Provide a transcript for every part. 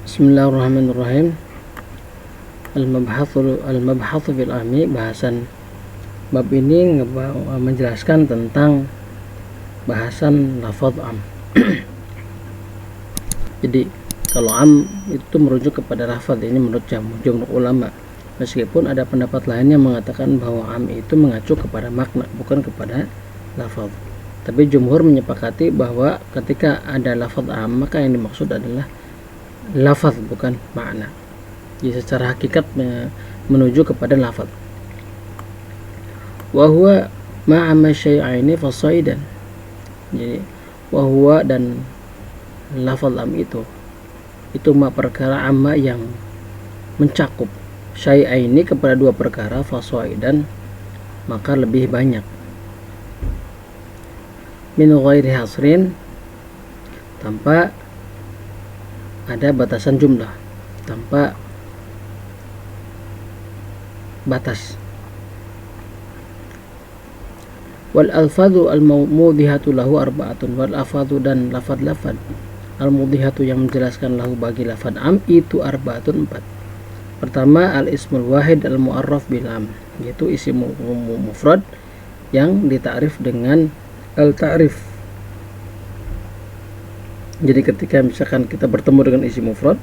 Bismillahirrahmanirrahim. Al-mabhatsu fil ahmi, bahasan bab ini menjelaskan tentang bahasan lafaz am. Jadi kalau am itu merujuk kepada lafaz, ini menurut jumhur ulama. Meskipun ada pendapat lainnya mengatakan bahwa am itu mengacu kepada makna, bukan kepada lafaz. Tapi jumhur menyepakati bahwa ketika ada lafaz am, maka yang dimaksud adalah lafaz, bukan makna. Jadi secara hakikat menuju kepada lafaz. Wa huwa ma'ama syai'aini fasaidan. Jadi wa huwa dan lafaz am itu ma perkara amma yang mencakup syai'aini kepada dua perkara, fasaidan maka lebih banyak. Min ghairi hasrin, tanpa ada batasan jumlah, tanpa batas. Wal alfadhu al mudhihatu lahu arba'atun. Wal alfadhu dan lafad-lafad al mudhihatu yang menjelaskan lahu bagi lafad am itu arba'atun, 4. Pertama, al ismul wahid al mu'arraf bil am, yaitu isim mufrad yang ditakrif dengan al ta'rif. Jadi ketika misalkan kita bertemu dengan isim mufrad,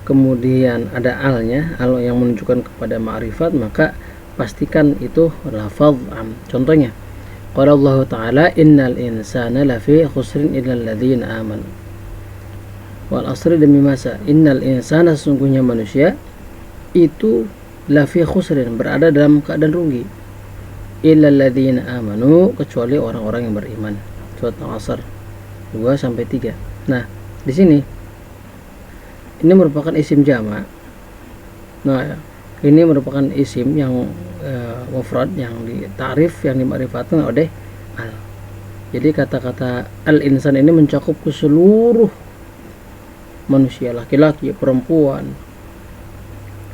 kemudian ada alnya, al yang menunjukkan kepada ma'rifat, maka pastikan itu lafaz am. Contohnya, qala Allah Ta'ala, innal insana lafi khusrin illal ladzina amanu. Wal asri, demi masa, innal insana, sesungguhnya manusia itu lafi khusrin, berada dalam keadaan rugi, illal ladzina amanu, kecuali orang-orang yang beriman. Surat Al-Asr 2-3. Nah, di sini ini merupakan isim jama'. Nah, ini merupakan isim yang mufrad, yang ditarif, yang dimakrifatkan oleh al. Jadi kata-kata al-insan ini mencakup ke seluruh manusia, laki-laki, perempuan,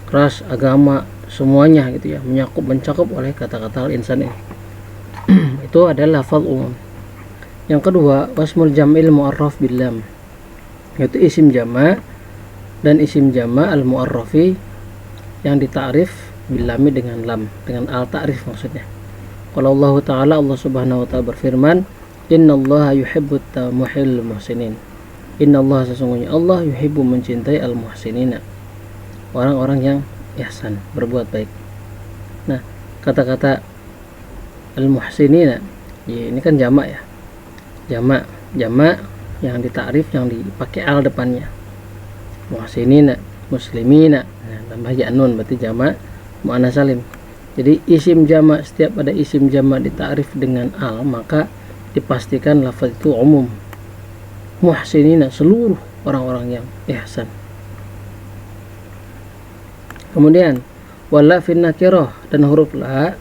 ras, agama, semuanya gitu ya, mencakup oleh kata-kata al-insan ini. Itu adalah lafaz umum. Yang kedua, wasmul jam'il mu'arraf bil lam, yaitu isim jama' dan isim jama' al mu'arrafi yang ditakrif bil lami, dengan lam, dengan al ta'rif maksudnya. Kalau Allah Ta'ala, Allah Subhanahu wa ta'ala berfirman, innallaha yuhibbut muhil muhsinin. Innallaha, sesungguhnya Allah, yuhibbu, mencintai, al muhsinina, orang-orang yang ihsan, berbuat baik. Nah, kata-kata al muhsinina ini kan jama' ya, jama' yang ditakrif, yang dipakai al depannya, muhsinina, muslimina, nah, tambah ya nun, berarti jama' muannas salim. Jadi isim jama', setiap ada isim jama' ditakrif dengan al, maka dipastikan lafaz itu umum, muhsinina, seluruh orang-orang yang ihsan. Kemudian wala fin nakirah, dan huruf la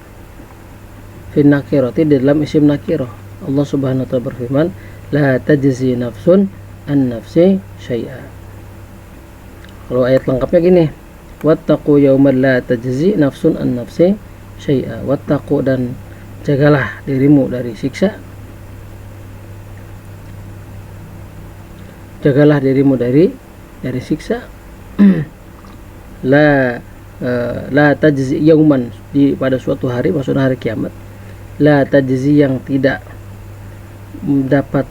fin nakirati di dalam isim nakirah. Allah Subhanahu wa ta'ala berfirman, la tajzi nafsun an nafsi syai'a. Kalau ayat lengkapnya gini, wattaqu yauman la tajzi nafsun an nafsi syai'a. Wattaqu, dan jagalah dirimu dari siksa, jagalah dirimu dari siksa. la tajzi yauman, pada suatu hari, maksudnya hari kiamat. La tajzi, yang tidak dapat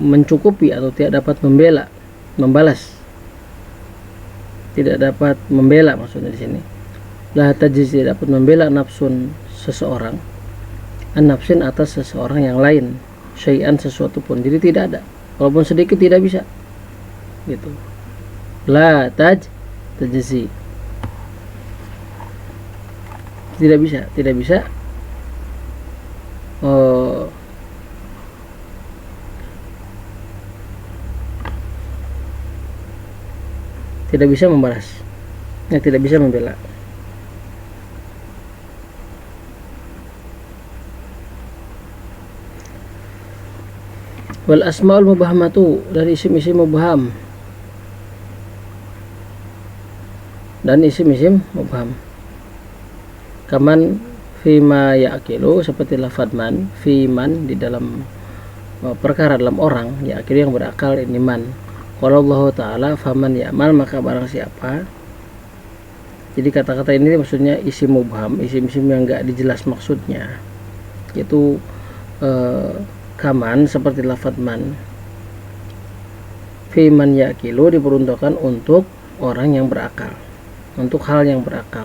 mencukupi atau tidak dapat membalas, tidak dapat membela, maksudnya di sini. La tajzi, tidak dapat membela, nafsun, seseorang, an nafsin, atas seseorang yang lain, syai'an, sesuatu pun. Jadi tidak ada, walaupun sedikit, tidak bisa gitu. La tajzi, tidak bisa tidak bisa membalas, tidak bisa membela. Wal asmaul mubhamatu, dari isim-isim mubham dan isim-isim mubham. Kaman fima ya'kilu, seperti lafad man, fi man, di dalam perkara, dalam orang, ya'kilu yang berakal, ini man. Qala Allah Ta'ala faman ya'mal, maka barang siapa. Jadi kata-kata ini maksudnya isim mubham, isim-isim yang enggak dijelas maksudnya. Itu kaman seperti lafadz man. Fi man yaqilu diperuntukkan untuk orang yang berakal, untuk hal yang berakal.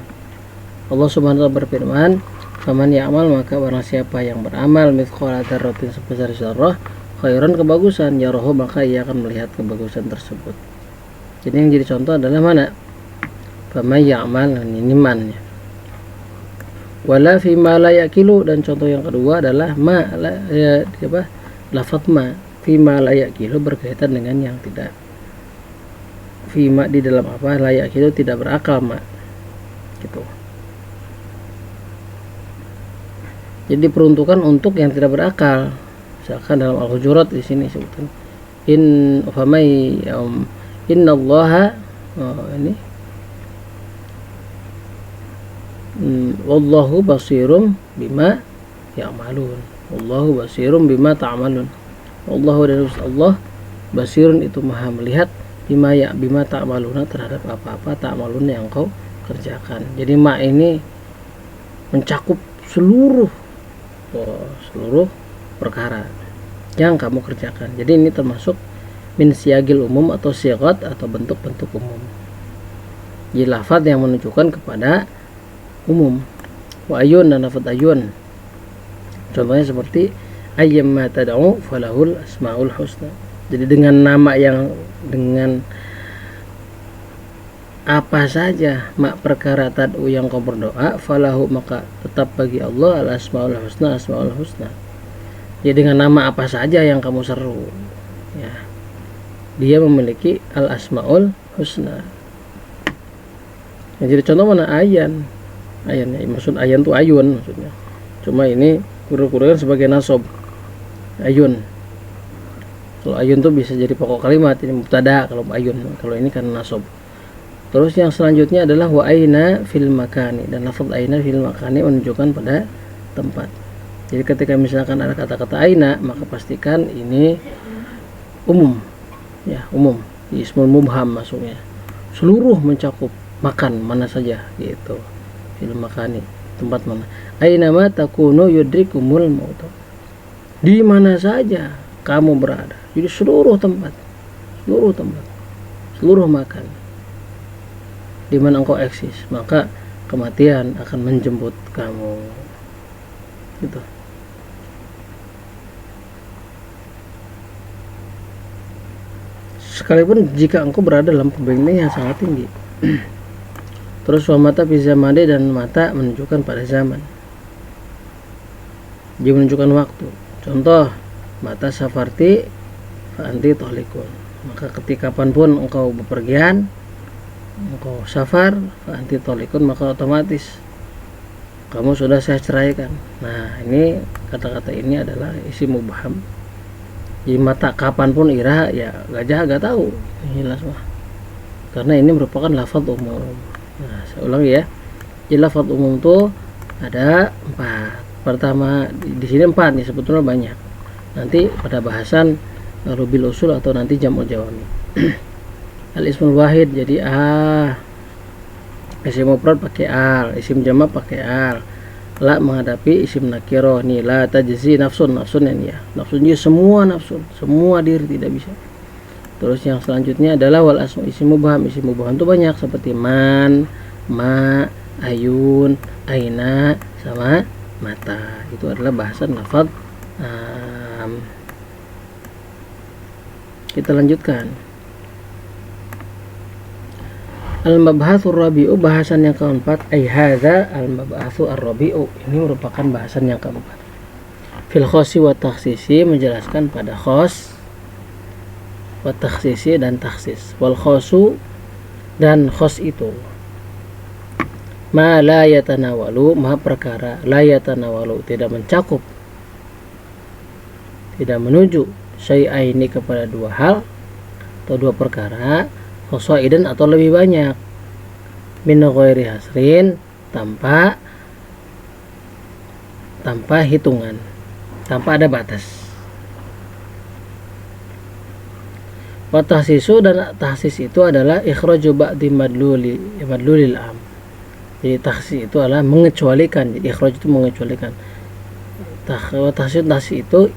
Allah Subhanahu wa taala berfirman, faman ya'mal, maka barang siapa yang beramal mithqala dzarratin sebesar zarrah khairan, kebagusan, yarahu, maka ia akan melihat kebagusan tersebut. Jadi yang jadi contoh adalah mana? Faman ya'mal, ini man-nya. Wala fi ma la yaqilu, dan contoh yang kedua adalah ma lafadz ma fi ma la yaqilu berkaitan dengan yang tidak. Fi ma di dalam apa? La yaqilu tidak berakal ma. Gitu. Jadi peruntukan untuk yang tidak berakal. Misalkan dalam Al-Hujurat di sini sebutkan innallaha ini wallahu basirum bima ya'malun. Wallahu basirum bima ta'malun. Wallahu, dan Allah basirun itu maha melihat bima ta'maluna terhadap apa-apa ta'malun yang kau kerjakan. Jadi ma ini mencakup seluruh perkara yang kamu kerjakan. Jadi ini termasuk min siyagil umum atau sigat atau bentuk-bentuk umum. Jadi lafadz yang menunjukkan kepada umum. Wa ayun, dan lafadz ayun. Contohnya seperti ayyamma tad'u falahul asmaul husna. Jadi dengan nama yang dengan apa saja mak perkara tad'u yang kau berdoa, falahu, maka tetap bagi Allah al asmaul husna, asmaul husna. Ya dengan nama apa saja yang kamu seru, ya dia memiliki al asmaul husna. Yang jadi contoh mana? Ayan ya, maksud ayan tuh ayun maksudnya. Cuma ini kurang-kurang sebagai nasab ayun. Kalau ayun tuh bisa jadi pokok kalimat, ini mubtada kalau ayun. Kalau ini kan nasab. Terus yang selanjutnya adalah wa aina fil makani, dan lafaz aina fil makani menunjukkan pada tempat. Jadi ketika misalkan ada kata-kata aina, maka pastikan ini umum, ya umum, ismul mubham masuknya, seluruh mencakup, makan mana saja gitu. Fil makani, tempat mana. Aina ma takunu yudrikumul maut, di mana saja kamu berada. Jadi seluruh tempat, seluruh makan, di mana engkau eksis, maka kematian akan menjemput kamu. Gitu. Sekalipun jika engkau berada dalam pembangunan yang sangat tinggi. Terus mata bizamade, dan mata menunjukkan pada zaman. Dia menunjukkan waktu. Contoh, mata safarti fa anti tohlikun. Maka ketika kapanpun engkau bepergian, engkau safar fa anti tohlikun, maka otomatis kamu sudah saya ceraikan. Nah, ini kata-kata ini adalah isi mubham. Jadi mata kapanpun ira, ya gajah gak tahu, jelas mah. Karena ini merupakan lafadz umum. Nah, saya ulangi ya. Jadi lafadz umum tuh ada 4. Pertama di sini 4 nih, sebetulnya banyak. Nanti pada bahasan rubil usul atau nanti jam'ul jawami. Al ismul wahid, jadi isim mufrad pakai al, isim jama' pakai al. La menghadapi isim nakiro, nih la tajzi nafsun ini ya, nafsun dia semua nafsun, semua diri tidak bisa. Terus yang selanjutnya adalah wal asma, isim mubham. Isim mubham itu banyak seperti man, ma, ayun, aina, sama mata. Itu adalah bahasan lafadz. Kita lanjutkan. Al-mabhatsur rabi'u, bahasan yang keempat. Ai hadza al-mabhatsu ar-rabi'u, ini merupakan bahasan yang keempat. Fil khosi wa takhsisi, menjelaskan pada khos, wa takhsisi dan takhsis. Wal khosu, dan khos itu ma la yatanawalu, ma perkara la yatanawalu tidak mencakup, tidak menuju syai'aini kepada dua hal atau dua perkara, khosaidan atau lebih banyak, min ghairi hasrin, tanpa hitungan, tanpa ada batas. Wa tahsisu, dan tahsis itu adalah ikhraju ba'di madlulil am. Jadi tahsis itu adalah mengecualikan. Jadi ikhraj itu mengecualikan. Tahsis itu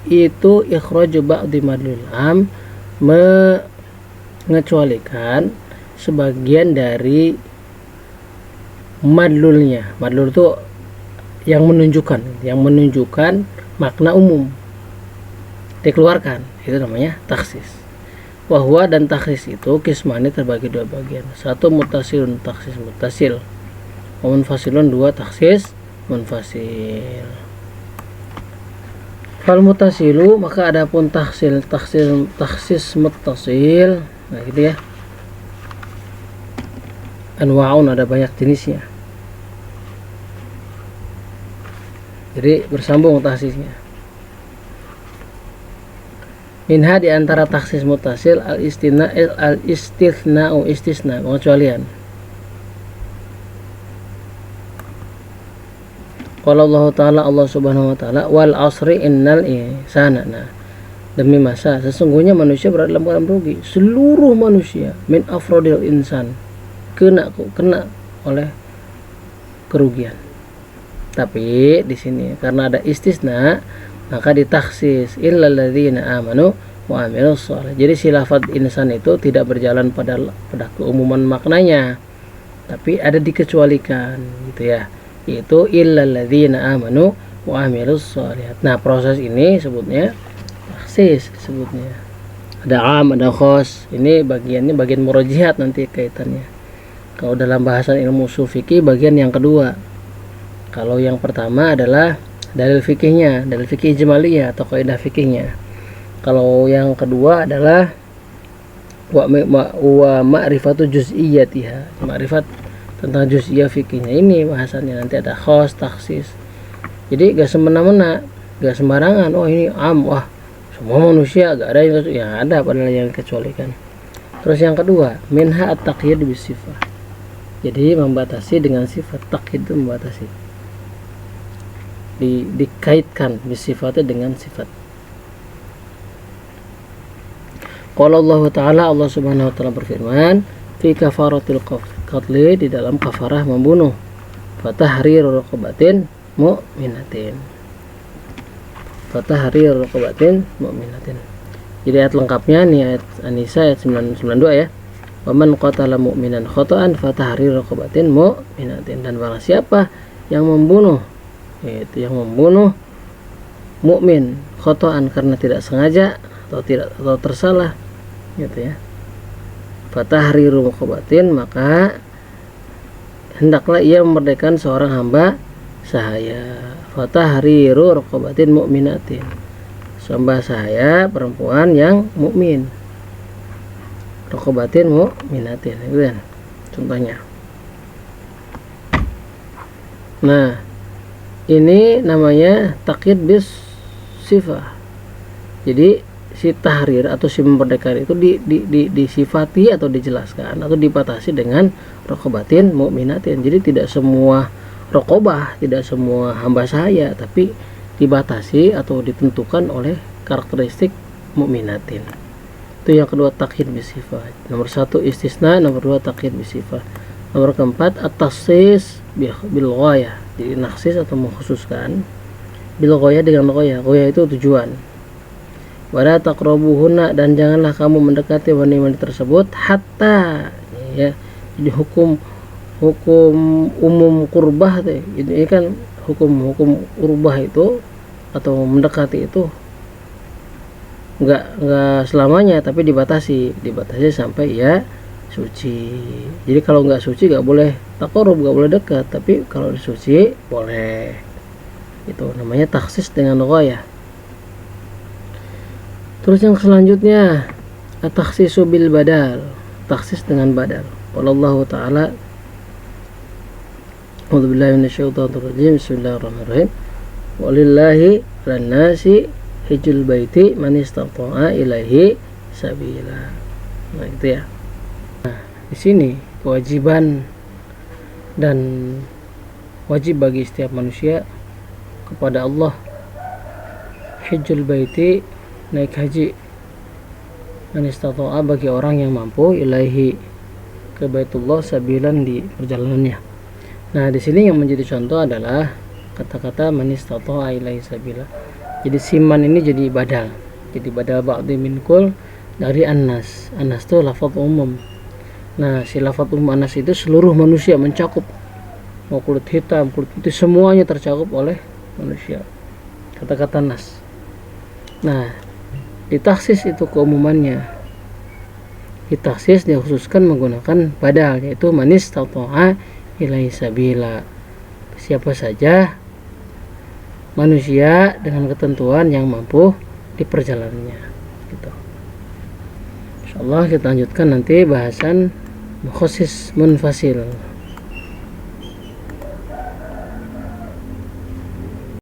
ikhraju ba'di madlulil am, mengecualikan sebagian dari madlulnya. Madlul itu yang menunjukkan makna umum dikeluarkan, itu namanya taksis. Wahwa, dan taksis itu kismani terbagi dua bagian. Satu mutasilun, taksis mutasil. Munfasilun, dua taksis munfasil. Fal mutasilu, maka adapun taksis muttasil, nah gitu ya. Anwa'un, ada banyak jenisnya. Jadi bersambung taksisnya. Minha, di antara taksis mutasil istisna, pengecualian. Qala Allah Ta'ala, Allah Subhanahu wa Ta'ala, wal asri innal insana, nah, demi masa sesungguhnya manusia berada dalam keadaan rugi. Seluruh manusia min afrodil insan kena oleh kerugian. Tapi di sini karena ada istisna, maka ditaksis illal ladzina amanu wa amilus shalih. Jadi si lafaz insan itu tidak berjalan pada keumuman maknanya, tapi ada dikecualikan gitu ya, yaitu illal ladzina amanu wa amilus shalihat. Nah, proses ini sebutnya taksis, disebutnya ada am, ada khos. Ini bagiannya bagian murajihat, nanti kaitannya. Kalau dalam bahasan ilmu ushul fikih bagian yang kedua. Kalau yang pertama adalah dalil fikihnya, dalil fikih ijmaliyah atau kaidah fikihnya. Kalau yang kedua adalah wa ma'rifatu juz'iyyatiha, ma'rifat tentang juz'iyah fikihnya. Ini bahasannya nanti ada khos, taksis. Jadi gak semena-mena, gak sembarangan. Oh ini am, wah semua manusia, gak ada yang ada padahal yang dikecualikan. Terus yang kedua, minha at-taqyid bisifah. Jadi membatasi dengan sifat. Taqyid itu membatasi, dikaitkan bisifatnya dengan sifat. Qala Allah Ta'ala, Allah Subhanahu wa Ta'ala berfirman, fi kafaratil qatli, di dalam kafarah membunuh, fatahriru raqabatin mu'minatin. Fatahriru raqabatin mu'minatin. Jadi ayat lengkapnya nih ayat An-Nisa ayat 992 ya. Wa man qatala mu'minan khata'an fatahriru raqabatin mu'minatin. Dan barang siapa yang membunuh, yaitu yang membunuh mukmin khotoan karena tidak sengaja atau tersalah gitu ya, fatahriru raqabatin, maka hendaklah ia memerdekakan seorang hamba sahaya. Fatahriru raqabatin mu'minatin, hamba sahaya perempuan yang mukmin. Raqabatin mu'minatin gitu kan contohnya. Nah, ini namanya taqyid bis sifah. Jadi si tahrir atau si memerdekakan itu disifati atau dijelaskan atau dibatasi dengan raqabatin mu'minatin. Jadi tidak semua raqabah, tidak semua hamba sahaya, tapi dibatasi atau ditentukan oleh karakteristik mu'minatin. Itu yang kedua, taqyid bis sifah. Nomor satu istisna, nomor dua taqyid bis sifah. Nomor keempat at-takhsis bil ghayah. Jadi naksis atau mengkhususkan bil ghayah, dengan ghayah. Ghayah itu tujuan. Wala taqrabuhunna, dan janganlah kamu mendekati wanita tersebut hatta ya. Jadi hukum umum qurbah tuh. Ini kan hukum qurbah itu atau mendekati itu enggak selamanya, tapi dibatasi sampai ya suci. Jadi kalau nggak suci nggak boleh taqarrub, nggak boleh dekat, tapi kalau suci boleh. Itu namanya taksis dengan ghayah. Terus yang selanjutnya at-takhsisu bil badal, taksis dengan badal. Wallahu ta'ala, a'udzubillahi minasyaitonir rajim, bismillahirrahmanirrahim. Walillahi 'alan nasi hijjul baiti man istata'a ilaihi sabila. Nah, itu ya. Di sini kewajiban dan wajib bagi setiap manusia kepada Allah hijjul baiti, naik haji man istata'a bagi orang yang mampu ilaihi ke Baitullah sabilan di perjalanannya. Nah, di sini yang menjadi contoh adalah kata-kata man istata'a ilaihi sabila. Jadi siman ini jadi badal. Jadi badal ba'di min kul dari anas. Anas itu lafaz umum. Nah, si lafaz umum anas itu seluruh manusia, mencakup mau kulit hitam, kulit putih, semuanya tercakup oleh manusia. Kata-kata nas. Nah, ditaksis itu keumumannya. Ditaksis dikhususkan menggunakan badal, yaitu man istata'a ilaihi sabila. Siapa saja manusia dengan ketentuan yang mampu di perjalanannya gitu. Insyaallah kita lanjutkan nanti bahasan mukhasis munfasil.